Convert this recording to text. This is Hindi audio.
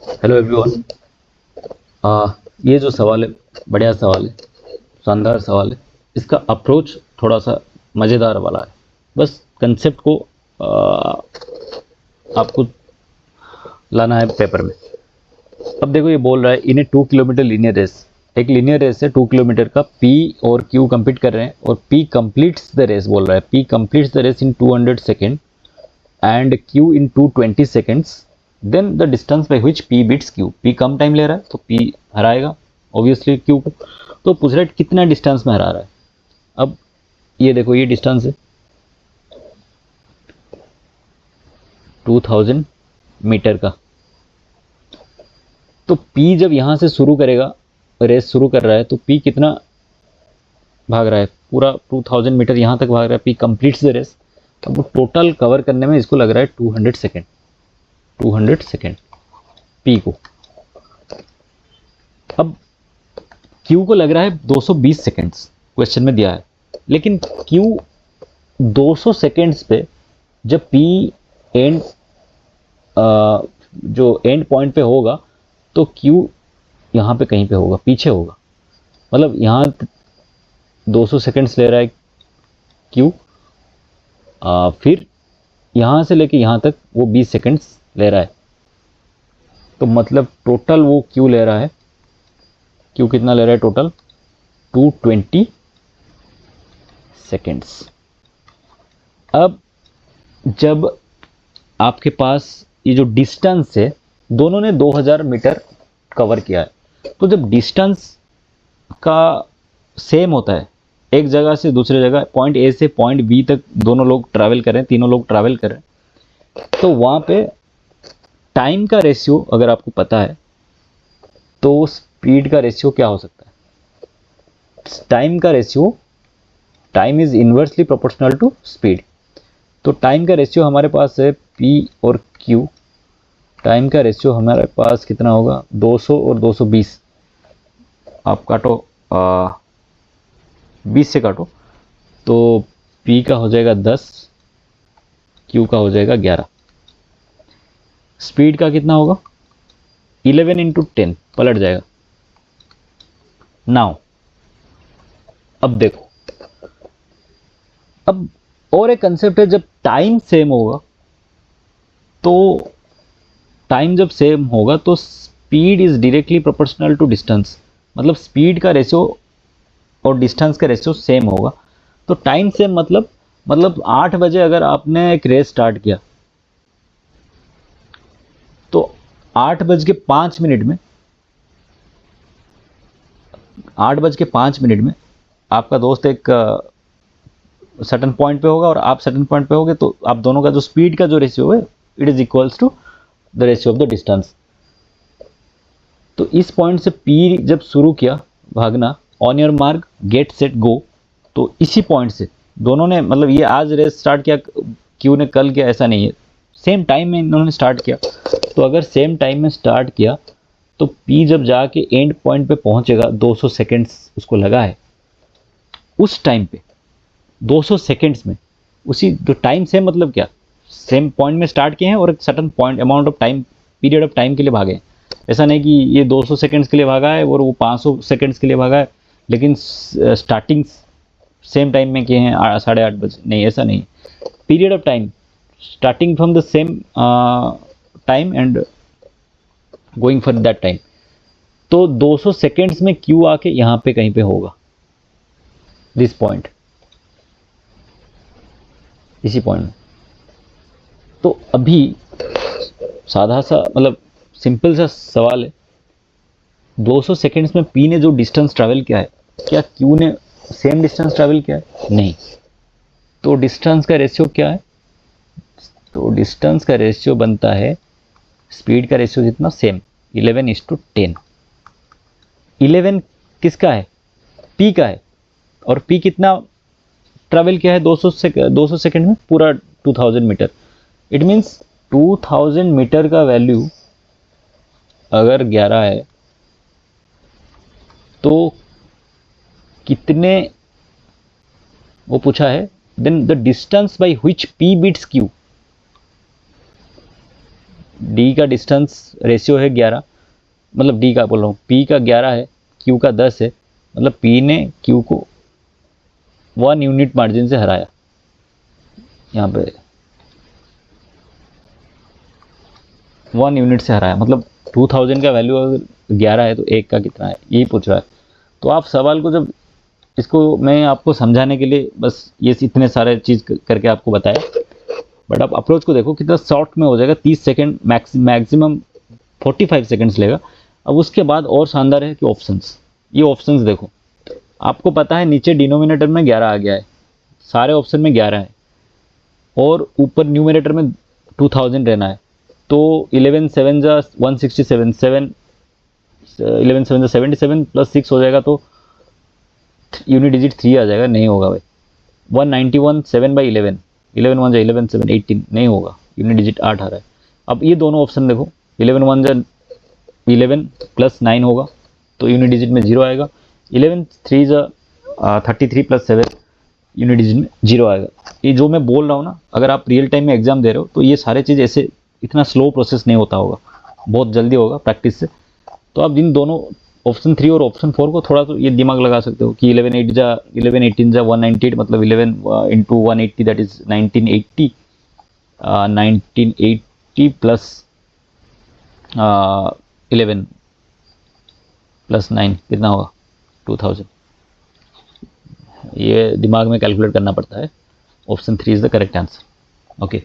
Hello everyone. ये जो सवाल है, बढ़िया सवाल है, शानदार सवाल है। इसका अप्रोच थोड़ा सा मज़ेदार वाला है। बस कंसेप्ट को आ, आपको लाना है पेपर में। अब देखो, ये बोल रहा है इन ए 2 किलोमीटर लीनियर रेस। एक लीनियर रेस है 2 किलोमीटर का। पी और क्यू कंपीट कर रहे हैं और पी कंप्लीट्स द रेस बोल रहा है। P completes the race in 200 second and Q in 220 seconds. Then the distance by which P beats Q. P कम टाइम ले रहा है तो पी हराएगा ऑब्वियसली क्यू को। तो पूछ रहा है कितना डिस्टेंस में हरा रहा है। अब ये देखो, ये डिस्टेंस है 2000 मीटर का। तो पी जब यहाँ से शुरू करेगा, रेस शुरू कर रहा है, तो पी कितना भाग रहा है? पूरा 2000 मीटर यहाँ तक भाग रहा है। P completes the race. अब वो टोटल कवर करने में इसको लग रहा है 200 सेकेंड। 200 सेकेंड पी को। अब क्यू को लग रहा है 220 सेकेंड्स, क्वेश्चन में दिया है। लेकिन क्यू 200 सेकेंड्स पे जब पी एंड जो एंड पॉइंट पे होगा तो क्यू यहाँ पे कहीं पे होगा, पीछे होगा। मतलब यहाँ 200 सेकेंड्स ले रहा है क्यू, फिर यहाँ से लेके यहाँ तक वो 20 सेकेंड्स ले रहा है। तो मतलब टोटल वो क्यू ले रहा है, क्यू कितना ले रहा है टोटल? 220 सेकेंड्स। अब जब आपके पास ये जो डिस्टेंस है, दोनों ने 2000 मीटर कवर किया है, तो जब डिस्टेंस का सेम होता है, एक जगह से दूसरे जगह, पॉइंट ए से पॉइंट बी तक दोनों लोग ट्रैवल कर रहे हैं, तीनों लोग ट्रैवल कर रहे हैं, तो वहाँ पे टाइम का रेशियो अगर आपको पता है तो स्पीड का रेशियो क्या हो सकता है? टाइम का ratio, time is inversely proportional to speed. तो टाइम का रेशियो हमारे पास है पी और क्यू। टाइम का रेशियो हमारे पास कितना होगा? 200 और 220। आप काटो, 20 से काटो तो पी का हो जाएगा 10, क्यू का हो जाएगा 11। स्पीड का कितना होगा? 11 इंटू 10 पलट जाएगा। नाउ अब देखो, अब और एक कंसेप्ट है, जब टाइम सेम होगा तो टाइम जब सेम होगा तो speed is directly proportional to distance. मतलब स्पीड का रेशियो और डिस्टेंस का रेशियो सेम होगा। तो टाइम सेम मतलब 8 बजे अगर आपने एक रेस स्टार्ट किया तो 8 बज के 5 मिनट में, 8 बज के 5 मिनट में आपका दोस्त एक सर्टन पॉइंट पे होगा और आप सर्टन पॉइंट पे होगे, तो आप दोनों का जो स्पीड का जो रेशियो है, it is equals to the ratio of the distance. तो इस पॉइंट से पी जब शुरू किया भागना, on your mark get set go, तो इसी पॉइंट से दोनों ने, मतलब ये आज रेस स्टार्ट किया, क्यू ने कल किया, ऐसा नहीं है, सेम टाइम में इन्होंने स्टार्ट किया। तो अगर सेम टाइम में स्टार्ट किया तो पी जब जाके एंड पॉइंट पे पहुंचेगा, 200 सेकेंड्स उसको लगा है, उस टाइम पे 200 सेकेंड्स में, उसी जो टाइम सेम, मतलब क्या, सेम पॉइंट में स्टार्ट किए हैं और एक certain point amount of time, period of time के लिए भागे। ऐसा नहीं कि ये 200 सेकेंड्स के लिए भागा है और वो 500 सेकेंड्स के लिए भागा है, लेकिन स्टार्टिंग सेम टाइम में किए हैं, 8:30 बजे, नहीं, ऐसा नहीं। Period of time starting from the same time and going for that time. तो 200 सेकेंड्स में क्यू आके यहाँ पे कहीं पे होगा, दिस पॉइंट, इसी पॉइंट में। तो अभी साधा सा, मतलब सिंपल सा सवाल है, 200 सेकेंड्स में पी ने जो डिस्टेंस ट्रैवल किया है, क्या क्यू ने सेम डिस्टेंस ट्रैवल किया है? नहीं। तो डिस्टेंस का रेशियो क्या है? तो डिस्टेंस का रेशियो बनता है स्पीड का रेशियो जितना, सेम, 11:10। 11 किसका है? पी का है। और पी कितना ट्रैवल किया है 200 सेकेंड में? पूरा 2000 मीटर। इट मीन्स 2000 मीटर का वैल्यू अगर 11 है तो कितने, वो पूछा है, then the distance by which P beats Q. D का डिस्टेंस रेशियो है 11, मतलब डी का बोल रहा हूँ, पी का 11 है, क्यू का 10 है, मतलब पी ने क्यू को 1 यूनिट मार्जिन से हराया। यहाँ पे 1 यूनिट से हराया, मतलब 2000 का वैल्यू अगर 11 है तो 1 का कितना है, यही पूछ रहा है। तो आप सवाल को जब, इसको मैं आपको समझाने के लिए बस ये इतने सारे चीज़ करके आपको बताया, बट आप अप्रोच को देखो कितना शॉर्ट में हो जाएगा। 30 सेकेंड मैक्सिमम 45 सेकेंड्स लेगा। अब उसके बाद और शानदार है कि ऑप्शंस, ये ऑप्शंस देखो, आपको पता है नीचे डिनोमिनेटर में 11 आ गया है, सारे ऑप्शन में 11 है, और ऊपर न्यूमिनेटर में 2000 रहना है। तो 11 7 जा 167, 7 11 7 जा 77 प्लस 6 हो जाएगा, तो यूनिट डिजिट 3 आ जाएगा। नहीं होगा भाई। 191 7 बाई 11, 11 1 जा 11 7 18, नहीं होगा, यूनिट डिजिट 8 आ रहा है। अब ये दोनों ऑप्शन देखो, 11 1 जा 11 प्लस 9 होगा, तो यूनिट डिजिट में 0 आएगा। 11 3 जा 33 प्लस 7, यूनिट डिजिट में 0 आएगा। ये जो मैं बोल रहा हूँ ना, अगर आप रियल टाइम में एग्जाम दे रहे हो तो ये सारे चीज़ ऐसे इतना स्लो प्रोसेस नहीं होता होगा, बहुत जल्दी होगा प्रैक्टिस से। तो आप इन दोनों ऑप्शन 3 और ऑप्शन 4 को थोड़ा तो ये दिमाग लगा सकते हो कि 11 8 जा 11 18 जा 198, मतलब 11 into 180 that is 1980, 1980 plus 11 plus 9 कितना होगा, 2000। ये दिमाग में कैलकुलेट करना पड़ता है। Option 3 is the correct answer. Okay.